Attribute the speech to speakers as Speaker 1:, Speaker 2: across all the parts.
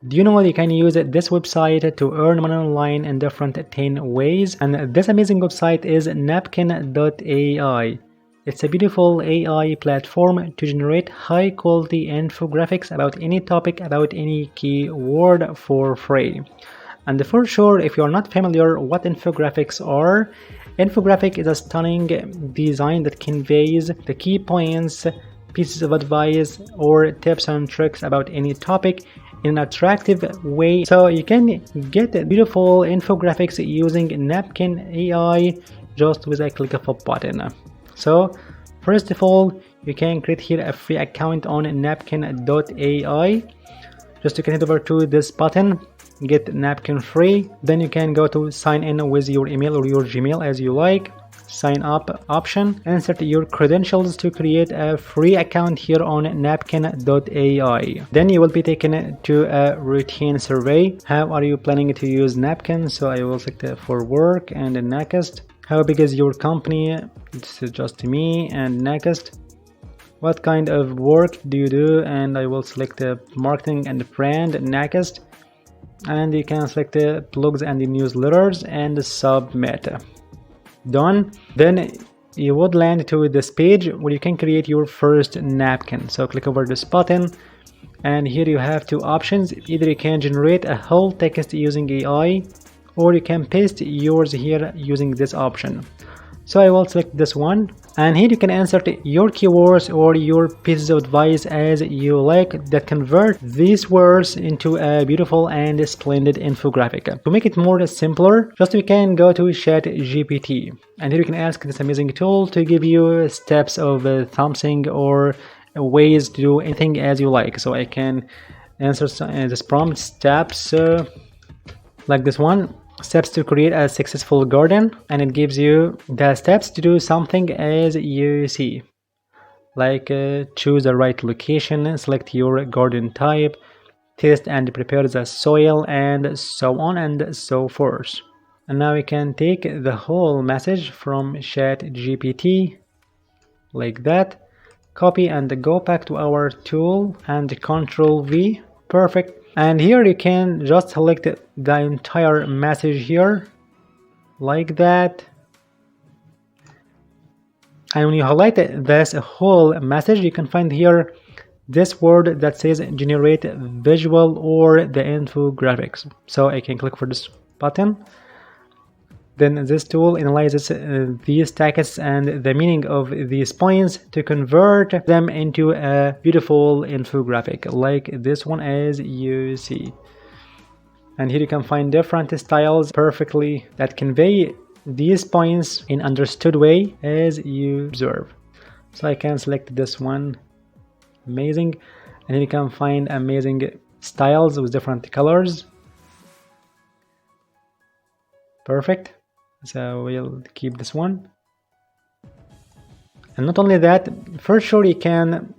Speaker 1: Do you know you can use this website to earn money online in different 10 ways? And this amazing website is napkin.ai. It's a beautiful AI platform to generate high quality infographics about any topic, about any keyword for free. And for sure, if you're not familiar what infographics are, infographic is a stunning design that conveys the key points, pieces of advice, or tips and tricks about any topic in an attractive way. So you can get beautiful infographics using Napkin AI just with a click of a button. So first of all, you can create here a free account on napkin.ai. Just you can head over to this button, get Napkin free. Then you can go to sign in with your email or your Gmail as you like. Sign up option, insert your credentials to create a free account here on napkin.ai. Then you will be taken to a routine survey. How are you planning to use Napkin? So I will select for work and next. How big is your company? It's just me and next. What kind of work do you do? And I will select marketing and brand next. And you can select blogs and newsletters and submit. Done. Then you would land to this page where you can create your first napkin. So click over this button, and here you have two options. Either you can generate a whole text using AI, or you can paste yours here using this option. So I will select this one, and here you can insert your keywords or your pieces of advice as you like that convert these words into a beautiful and splendid infographic. To make it more simpler, just we can go to ChatGPT, and here you can ask this amazing tool to give you steps of something or ways to do anything as you like. So I can answer this prompt steps like this one. Steps to create a successful garden, and it gives you the steps to do something as you see, like choose the right location, select your garden type, test and prepare the soil, and so on and so forth. And now we can take the whole message from ChatGPT like that, copy and go back to our tool and Control V. Perfect. And here you can just select the entire message here like that, and when you highlight this whole message, you can find here this word that says generate visual or the infographics. So I can click for this button. Then this tool analyzes these texts and the meaning of these points to convert them into a beautiful infographic like this one as you see. And here you can find different styles perfectly that convey these points in understood way as you observe. So I can select this one, amazing, and here you can find amazing styles with different colors. Perfect. So we'll keep this one. And not only that, for sure you can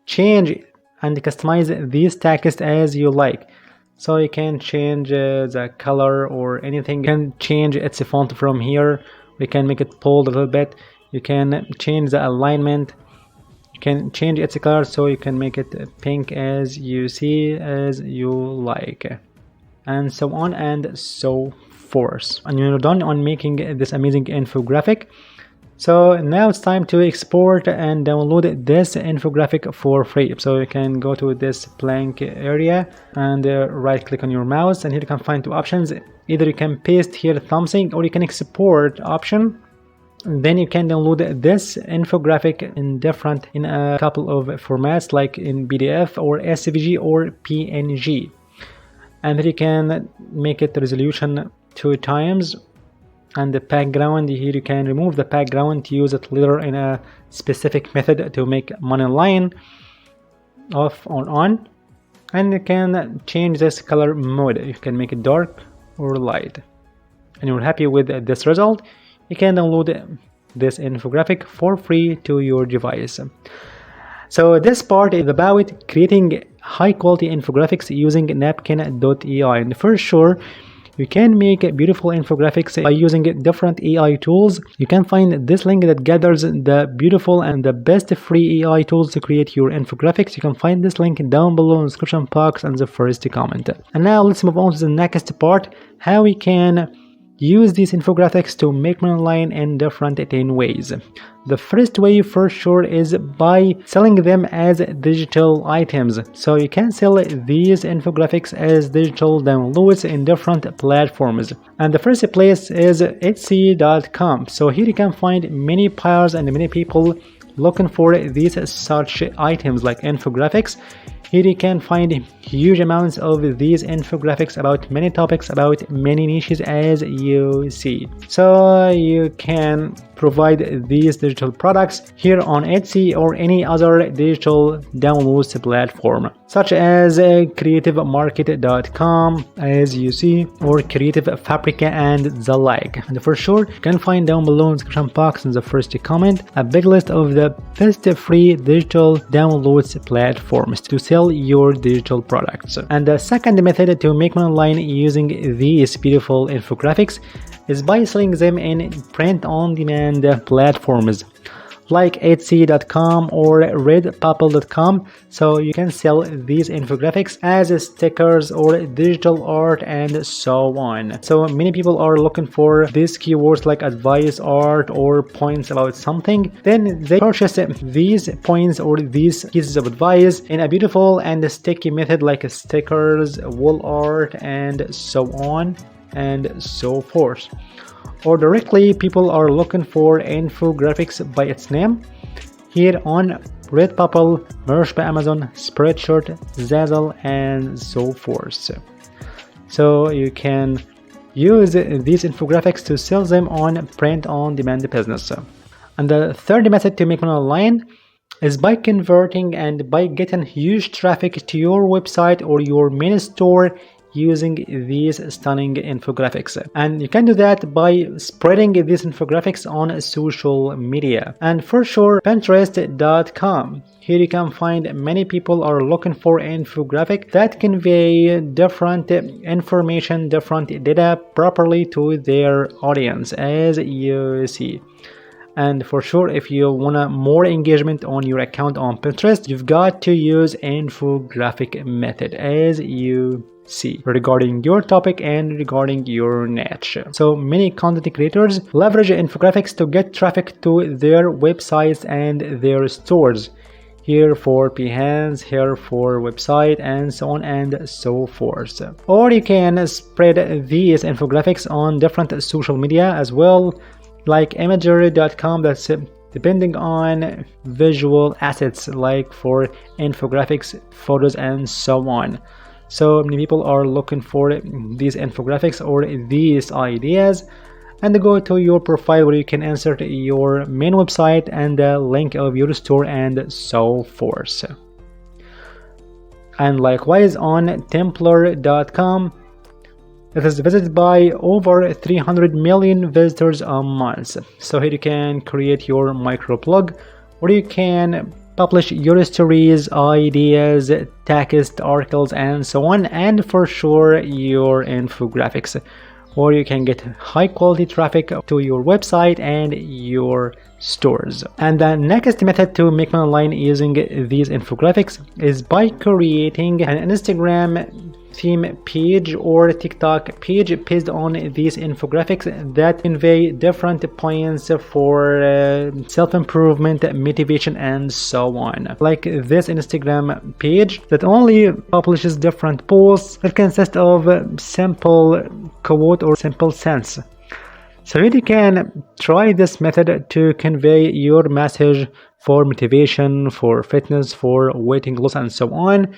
Speaker 1: change and customize these text as you like. So you can change the color or anything. You can change its font from here. We can make it bold a little bit. You can change the alignment. You can change its color, so you can make it pink as you see, as you like, and so on and so forth. And you're done on making this amazing infographic. So now it's time to export and download this infographic for free. So you can go to this blank area and right click on your mouse, and here you can find two options. Either you can paste here something, or you can export option. Then you can download this infographic in a couple of formats, like in PDF or SVG or PNG. And then you can make it resolution 2 times. And the background, here you can remove the background to use it later in a specific method to make monoline off or on. And you can change this color mode. You can make it dark or light. And you're happy with this result, you can download this infographic for free to your device. So this part is about creating high quality infographics using napkin.ai, and for sure You can make beautiful infographics by using different AI tools. You can find this link that gathers the beautiful and the best free AI tools to create your infographics. You can find this link down below in the description box and the first comment. And now let's move on to the next part, how we can use these infographics to make money online in different 10 ways. The first way for sure is by selling them as digital items. So you can sell these infographics as digital downloads in different platforms. And the first place is Etsy.com. So here you can find many buyers and many people looking for these such items like infographics. Here you can find huge amounts of these infographics about many topics, about many niches, as you see. So you can provide these digital products here on Etsy or any other digital downloads platform, such as creativemarket.com, as you see, or Creative Fabrica and the like. And for sure, you can find down below in the description box in the first comment a big list of the best free digital downloads platforms to sell your digital products. And the second method to make money online using these beautiful infographics is by selling them in print-on-demand platforms like Etsy.com or Redbubble.com. So you can sell these infographics as stickers or digital art and so on. So many people are looking for these keywords like advice, art, or points about something. Then they purchase these points or these pieces of advice in a beautiful and sticky method like stickers, wall art, and so on and so forth. Or directly, people are looking for infographics by its name here on Redbubble, Merch by Amazon, Spreadshirt, Zazzle, and so forth. So you can use these infographics to sell them on print-on-demand business. And the third method to make money online is by converting and by getting huge traffic to your website or your main store using these stunning infographics. And you can do that by spreading these infographics on social media. And for sure, Pinterest.com. Here you can find many people are looking for infographics that convey different information, different data properly to their audience, as you see. And for sure, if you want more engagement on your account on Pinterest, you've got to use infographic method, as you see, regarding your topic and regarding your niche. So many content creators leverage infographics to get traffic to their websites and their stores. Here for Behance, here for website, and so on and so forth. Or you can spread these infographics on different social media as well, like imagery.com, that's depending on visual assets like for infographics, photos, and so on. So many people are looking for these infographics or these ideas, and go to your profile where you can insert your main website and the link of your store and so forth. And likewise on Templar.com, it is visited by over 300 million visitors a month. So here you can create your microblog, where you can publish your stories, ideas, text, articles, and so on, and for sure your infographics, or you can get high quality traffic to your website and your stores. And the next method to make money online using these infographics is by creating an Instagram theme page or TikTok page based on these infographics that convey different points for self-improvement, motivation, and so on. Like this Instagram page that only publishes different posts that consist of simple quote or simple sense. So you can try this method to convey your message for motivation, for fitness, for weight loss, and so on,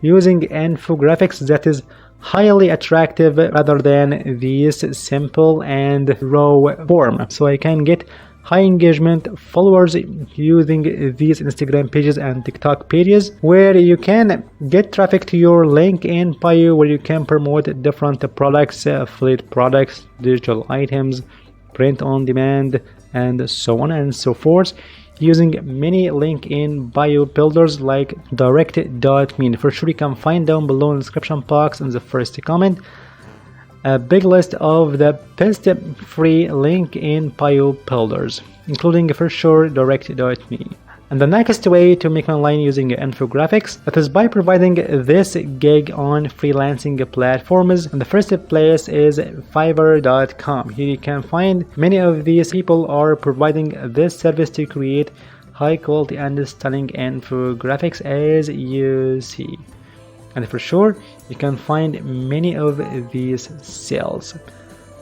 Speaker 1: using infographics that is highly attractive rather than this simple and raw form. So I can get high engagement followers using these Instagram pages and TikTok pages, where you can get traffic to your link in bio, where you can promote different products, affiliate products, digital items, print on demand, and so on and so forth, using many link in bio builders like direct.me. For sure, you can find down below in the description box in the first comment a big list of the best free link in bio builders, including for sure direct.me. And the next way to make money online using infographics, that is by providing this gig on freelancing platforms. And the first place is Fiverr.com. Here you can find many of these people are providing this service to create high quality and stunning infographics, as you see. And for sure, you can find many of these sales.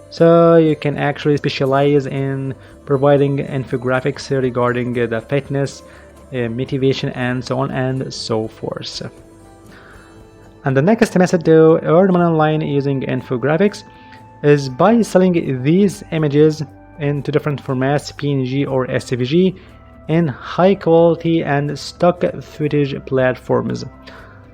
Speaker 1: So you can actually specialize in providing infographics regarding the fitness, motivation, and so on and so forth. And the next method to earn money online using infographics is by selling these images into different formats, PNG or SVG, in high quality and stock footage platforms,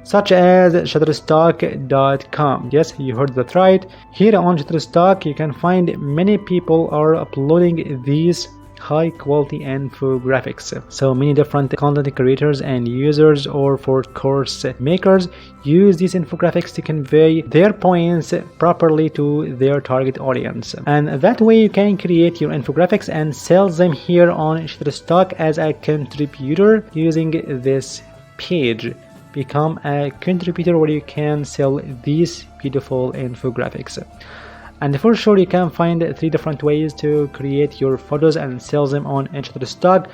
Speaker 1: such as Shutterstock.com. Yes, you heard that right. Here on Shutterstock, you can find many people are uploading these high quality infographics. So many different content creators and users, or for course makers, use these infographics to convey their points properly to their target audience. And that way you can create your infographics and sell them here on Shutterstock as a contributor using this page. Become a contributor where you can sell these beautiful infographics. And for sure, you can find 3 different ways to create your photos and sell them on Shutterstock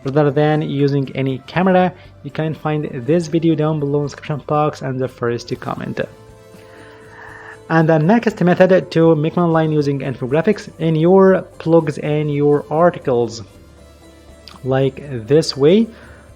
Speaker 1: rather than using any camera. You can find this video down below in the description box and the first comment. And the next method to make money online using infographics in your blogs and your articles, like this way.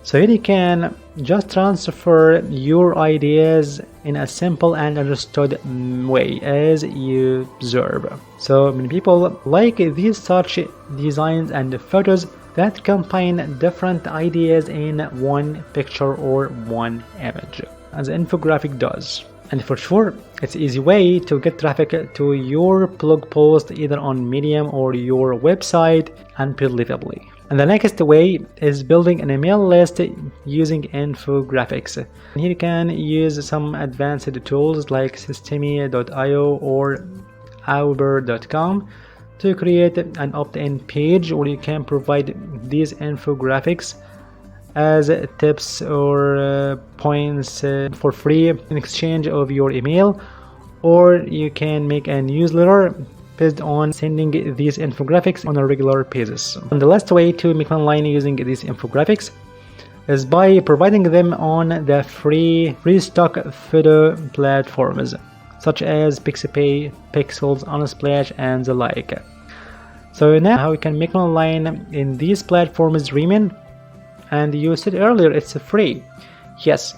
Speaker 1: So here you can just transfer your ideas in a simple and understood way, as you observe. So many people like these such designs and photos that combine different ideas in one picture or one image, as the infographic does. And for sure, it's an easy way to get traffic to your blog post either on Medium or your website unbelievably. And the next way is building an email list using infographics. And here you can use some advanced tools like Systemi.io or Auber.com to create an opt-in page where you can provide these infographics as tips or points for free in exchange of your email, or you can make a newsletter based on sending these infographics on a regular basis. And the last way to make money online using these infographics is by providing them on the free stock photo platforms such as Pixabay, Pixels, Unsplash, and the like. So now how you can make money online in these platforms, Riemann? And you said earlier it's free. Yes,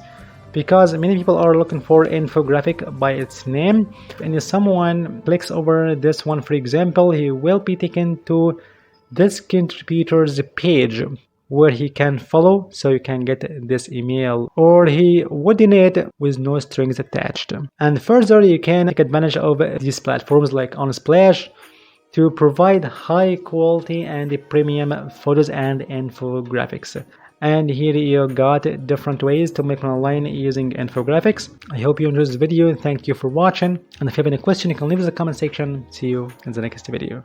Speaker 1: because many people are looking for infographic by its name, and if someone clicks over this one, for example, he will be taken to this contributor's page where he can follow, so you can get this email, or he would donate with no strings attached. And further, you can take advantage of these platforms like Unsplash to provide high quality and premium photos and infographics. And here you got different ways to make money online using infographics. I hope you enjoyed this video. Thank you for watching. And if you have any question, you can leave it in the comment section. See you in the next video.